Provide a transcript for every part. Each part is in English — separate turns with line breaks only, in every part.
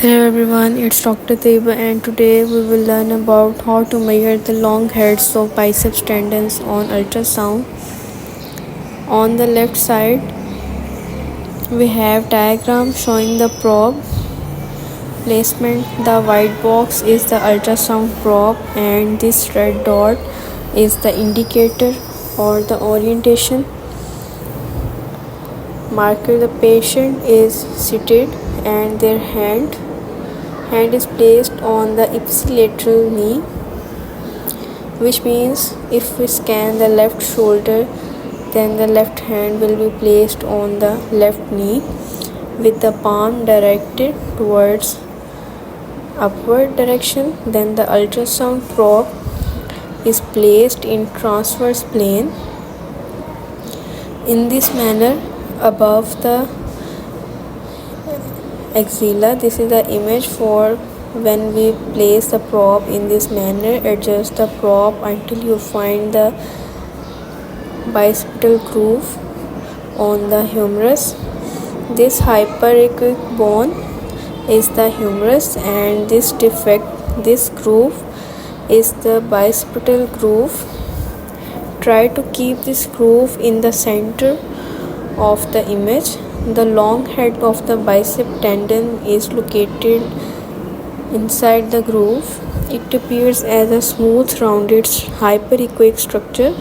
Hello everyone, it's Dr. Teba and today we will learn about how to measure the long heads of biceps tendons on ultrasound. On the left side, we have diagram showing the probe placement. The white box is the ultrasound probe and this red dot is the indicator or the orientation marker. The patient is seated and their hand is placed on the ipsilateral knee, which means if we scan the left shoulder, then the left hand will be placed on the left knee with the palm directed towards upward direction. Then the ultrasound probe is placed in transverse plane in this manner above the axilla. This is the image for when we place the probe in this manner. Adjust the probe until you find the bicipital groove on the humerus. This hyperechoic bone is the humerus and this groove is the bicipital groove. Try to keep this groove in the center of the image. The long head of the bicep tendon is located inside the groove. It appears as a smooth, rounded, hyperechoic structure.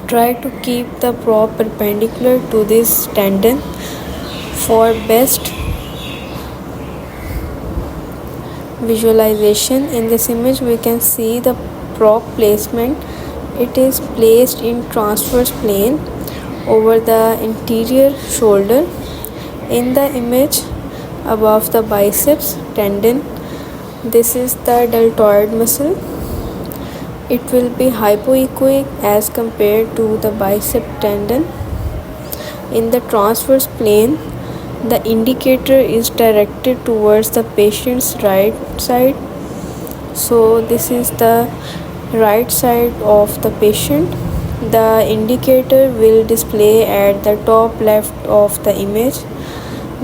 Try to keep the probe perpendicular to this tendon for best visualization. In this image, we can see the probe placement. It is placed in transverse plane over the interior shoulder. In the image above the biceps tendon, this is the deltoid muscle. It will be hypoechoic as compared to the bicep tendon. In the transverse plane, the indicator is directed towards the patient's right side. So this is the right side of the patient. The indicator will display at the top left of the image.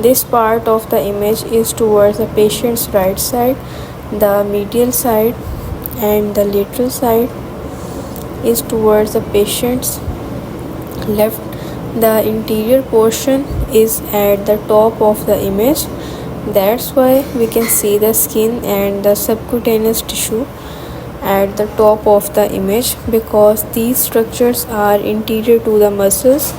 This part of the image is towards the patient's right side. The medial side and the lateral side is towards the patient's left. The interior portion is at the top of the image. That's why we can see the skin and the subcutaneous tissue at the top of the image, because these structures are interior to the muscles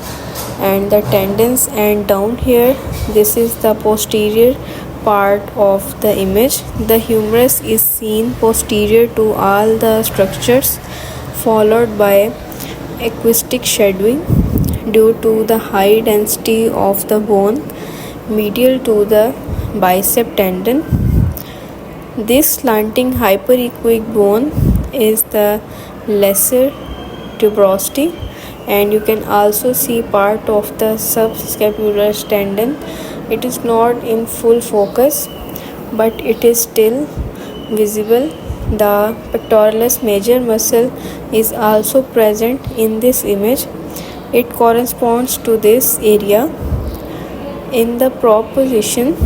and the tendons. And down here, this is the posterior part of the image. The humerus is seen posterior to all the structures, followed by acoustic shadowing due to the high density of the bone medial to the bicep tendon. This slanting hyperechoic bone is the lesser tuberosity, and you can also see part of the subscapular tendon. It is not in full focus, but it is still visible. The pectoralis major muscle is also present in this image. It corresponds to this area. In the probe position,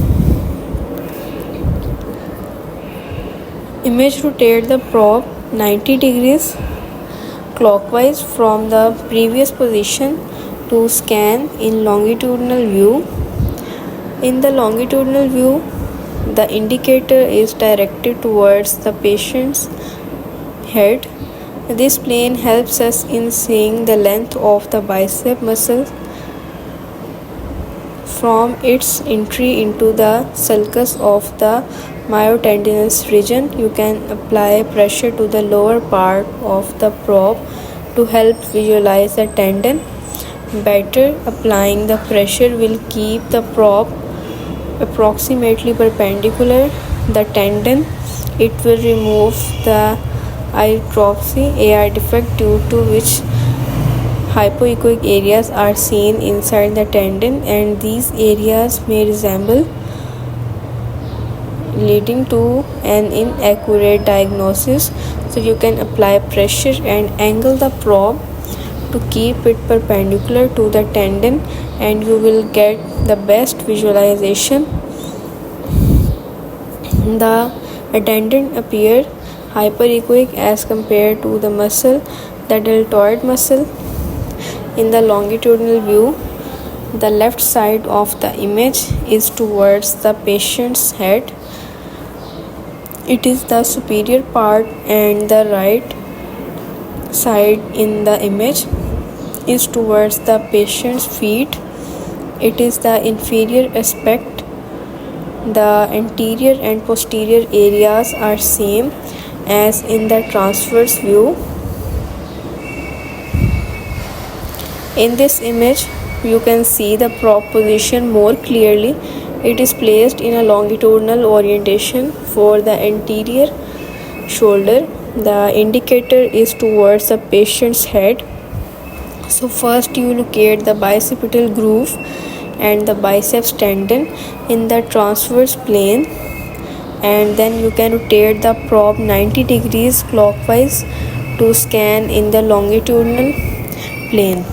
image rotate the probe 90 degrees clockwise from the previous position to scan in longitudinal view. In the longitudinal view, the indicator is directed towards the patient's head. This plane helps us in seeing the length of the bicep muscle from its entry into the sulcus of the myotendinous region. You can apply pressure to the lower part of the probe to help visualize the tendon better. Applying the pressure will keep the probe approximately perpendicular the tendon. It will remove the atrophy, AR defect, due to which hypoechoic areas are seen inside the tendon, and these areas may resemble, leading to an inaccurate diagnosis. So you can apply pressure and angle the probe to keep it perpendicular to the tendon, and you will get the best visualization. The addendum appear hyperechoic as compared to the muscle, the deltoid muscle. In the longitudinal view, the left side of the image is towards the patient's head. It is the superior part, and the right side in the image is towards the patient's feet. It is the inferior aspect. The anterior and posterior areas are same as in the transverse view. In this image, you can see the prop position more clearly. It is placed in a longitudinal orientation for the anterior shoulder. The indicator is towards the patient's head. So first you locate the bicipital groove and the biceps tendon in the transverse plane, and then you can rotate the probe 90 degrees clockwise to scan in the longitudinal plane.